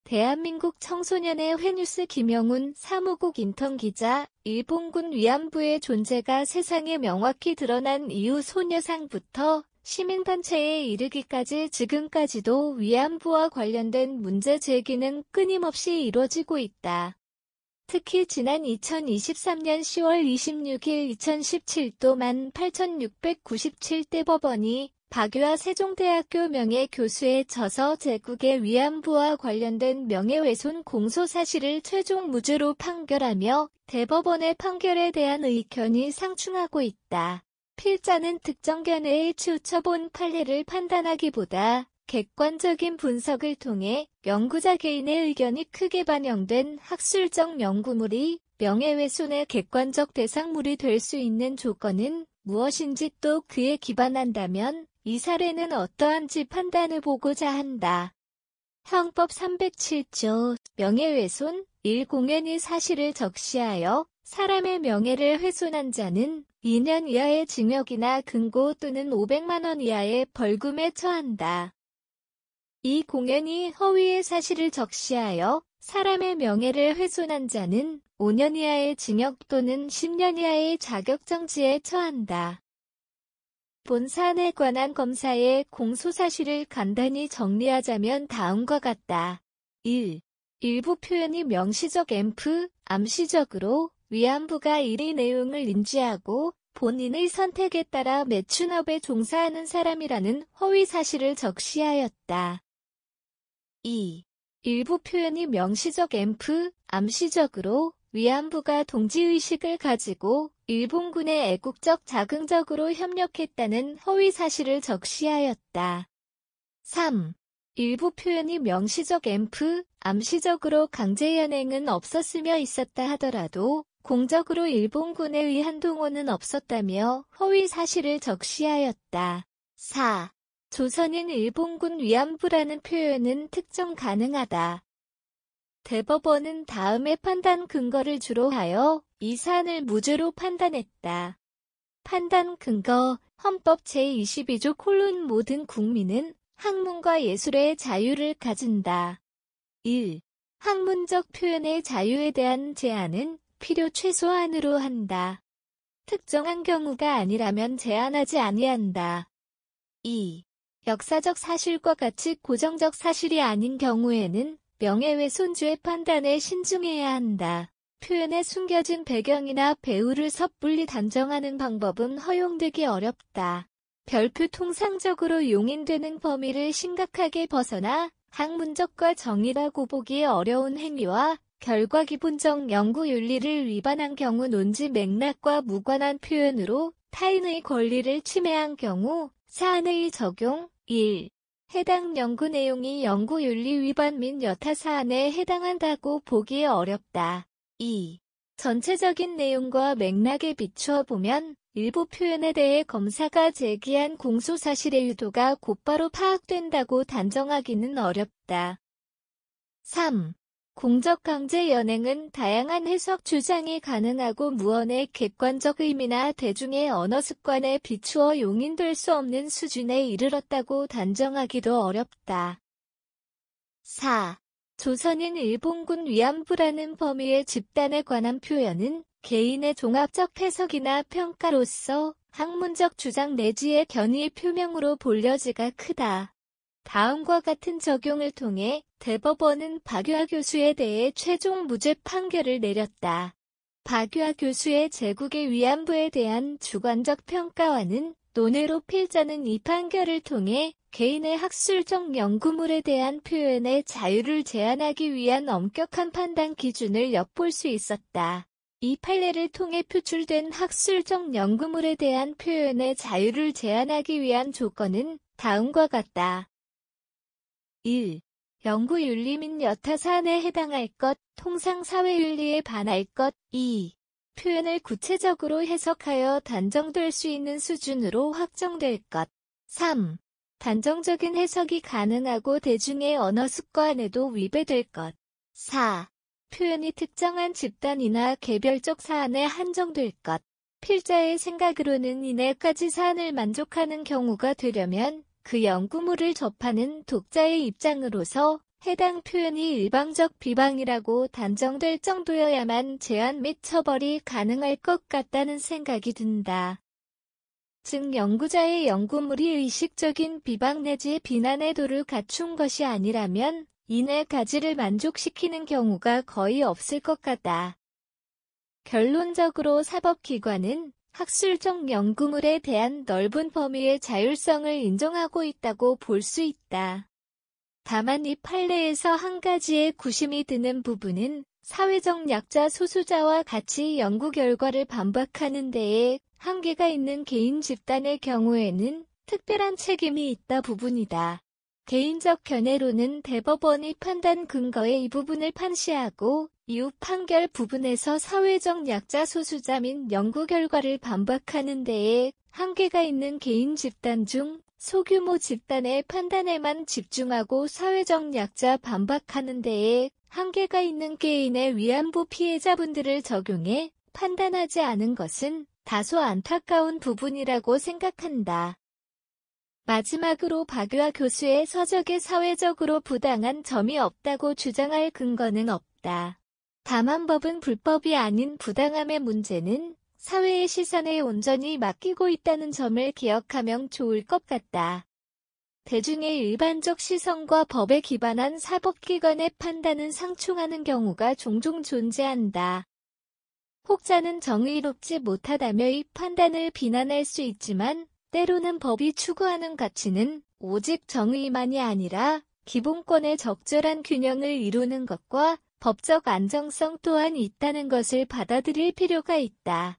대한민국 청소년의 회뉴스 김영훈 사무국 인턴 기자, 일본군 위안부의 존재가 세상에 명확히 드러난 이후 소녀상부터 시민단체에 이르기까지 지금까지도 위안부와 관련된 문제 제기는 끊임없이 이뤄지고 있다. 특히 지난 2023년 10월 26일 2017도 18,697대 법원이 박유아 세종대학교 명예교수의 저서 제국의 위안부와 관련된 명예훼손 공소사실을 최종 무죄로 판결하며 대법원의 판결에 대한 의견이 상충하고 있다. 필자는 특정 견해에 치우쳐본 판례를 판단하기보다 객관적인 분석을 통해 연구자 개인의 의견이 크게 반영된 학술적 연구물이 명예훼손의 객관적 대상물이 될 수 있는 조건은 무엇인지 또 그에 기반한다면 이 사례는 어떠한지 판단해 보고자 한다. 형법 307조 명예훼손 1. 공연히 사실을 적시하여 사람의 명예를 훼손한 자는 2년 이하의 징역이나 금고 또는 500만 원 이하의 벌금에 처한다. 2. 공연히 허위의 사실을 적시하여 사람의 명예를 훼손한 자는 5년 이하의 징역 또는 10년 이하의 자격정지에 처한다. 본 사안에 관한 검사의 공소사실을 간단히 정리하자면 다음과 같다. 1. 일부 표현이 명시적 암시적으로 위안부가 이 내용을 인지하고 본인의 선택에 따라 매춘업에 종사하는 사람이라는 허위 사실을 적시하였다. 2. 일부 표현이 명시적 암시적으로 위안부가 동지의식을 가지고 일본군에 애국적 자긍적으로 협력했다는 허위 사실을 적시하였다. 3. 일부 표현이 명시적 암시적으로 강제연행은 없었으며 있었다 하더라도 공적으로 일본군에 의한 동원은 없었다며 허위 사실을 적시하였다. 4. 조선인 일본군 위안부라는 표현은 특정 가능하다. 대법원은 다음의 판단 근거를 주로 하여 이 사안을 무죄로 판단했다. 판단 근거, 헌법 제22조 모든 국민은 학문과 예술의 자유를 가진다. 1. 학문적 표현의 자유에 대한 제한은 필요 최소한으로 한다. 특정한 경우가 아니라면 제한하지 아니한다. 2. 역사적 사실과 같이 고정적 사실이 아닌 경우에는 명예훼손죄 판단에 신중해야 한다. 표현에 숨겨진 배경이나 배우를 섣불리 단정하는 방법은 허용되기 어렵다. 별표 통상적으로 용인되는 범위를 심각하게 벗어나 학문적과 정의라고 보기 어려운 행위와 결과 기본적 연구 윤리를 위반한 경우 논지 맥락과 무관한 표현으로 타인의 권리를 침해한 경우 사안의 적용 1. 해당 연구 내용이 연구윤리 위반 및 여타 사안에 해당한다고 보기 어렵다. 2. 전체적인 내용과 맥락에 비추어 보면 일부 표현에 대해 검사가 제기한 공소사실의 유도가 곧바로 파악된다고 단정하기는 어렵다. 3. 공적 강제 연행은 다양한 해석 주장이 가능하고 무언의 객관적 의미나 대중의 언어 습관에 비추어 용인될 수 없는 수준에 이르렀다고 단정하기도 어렵다. 4. 조선인 일본군 위안부라는 범위의 집단에 관한 표현은 개인의 종합적 해석이나 평가로서 학문적 주장 내지의 견의 표명으로 볼 여지가 크다. 다음과 같은 적용을 통해 대법원은 박유아 교수에 대해 최종 무죄 판결을 내렸다. 박유아 교수의 제국의 위안부에 대한 주관적 평가와는 논외로 필자는 이 판결을 통해 개인의 학술적 연구물에 대한 표현의 자유를 제한하기 위한 엄격한 판단 기준을 엿볼 수 있었다. 이 판례를 통해 표출된 학술적 연구물에 대한 표현의 자유를 제한하기 위한 조건은 다음과 같다. 1. 연구윤리 및 여타 사안에 해당할 것, 통상 사회윤리에 반할 것. 2. 표현을 구체적으로 해석하여 단정될 수 있는 수준으로 확정될 것. 3. 단정적인 해석이 가능하고 대중의 언어 습관에도 위배될 것. 4. 표현이 특정한 집단이나 개별적 사안에 한정될 것. 필자의 생각으로는 이 네 가지 사안을 만족하는 경우가 되려면 그 연구물을 접하는 독자의 입장으로서 해당 표현이 일방적 비방이라고 단정될 정도여야만 제한 및 처벌이 가능할 것 같다는 생각이 든다. 즉 연구자의 연구물이 의식적인 비방 내지 비난의 도를 갖춘 것이 아니라면 이 네 가지를 만족시키는 경우가 거의 없을 것 같다. 결론적으로 사법기관은 학술적 연구물에 대한 넓은 범위의 자율성을 인정하고 있다고 볼 수 있다. 다만 이 판례에서 한 가지의 구심이 드는 부분은 사회적 약자 소수자와 같이 연구 결과를 반박하는 데에 한계가 있는 개인 집단의 경우에는 특별한 책임이 있다 부분이다. 개인적 견해로는 대법원이 판단 근거의 이 부분을 판시하고 이후 판결 부분에서 사회적 약자 소수자 및 연구 결과를 반박하는 데에 한계가 있는 개인 집단 중 소규모 집단의 판단에만 집중하고 사회적 약자 반박하는 데에 한계가 있는 개인의 위안부 피해자분들을 적용해 판단하지 않은 것은 다소 안타까운 부분이라고 생각한다. 마지막으로 박유하 교수의 서적에 사회적으로 부당한 점이 없다고 주장할 근거는 없다. 다만 법은 불법이 아닌 부당함의 문제는 사회의 시선에 온전히 맡기고 있다는 점을 기억하면 좋을 것 같다. 대중의 일반적 시선과 법에 기반한 사법기관의 판단은 상충하는 경우가 종종 존재한다. 혹자는 정의롭지 못하다며 이 판단을 비난할 수 있지만 때로는 법이 추구하는 가치는 오직 정의만이 아니라 기본권의 적절한 균형을 이루는 것과 법적 안정성 또한 있다는 것을 받아들일 필요가 있다.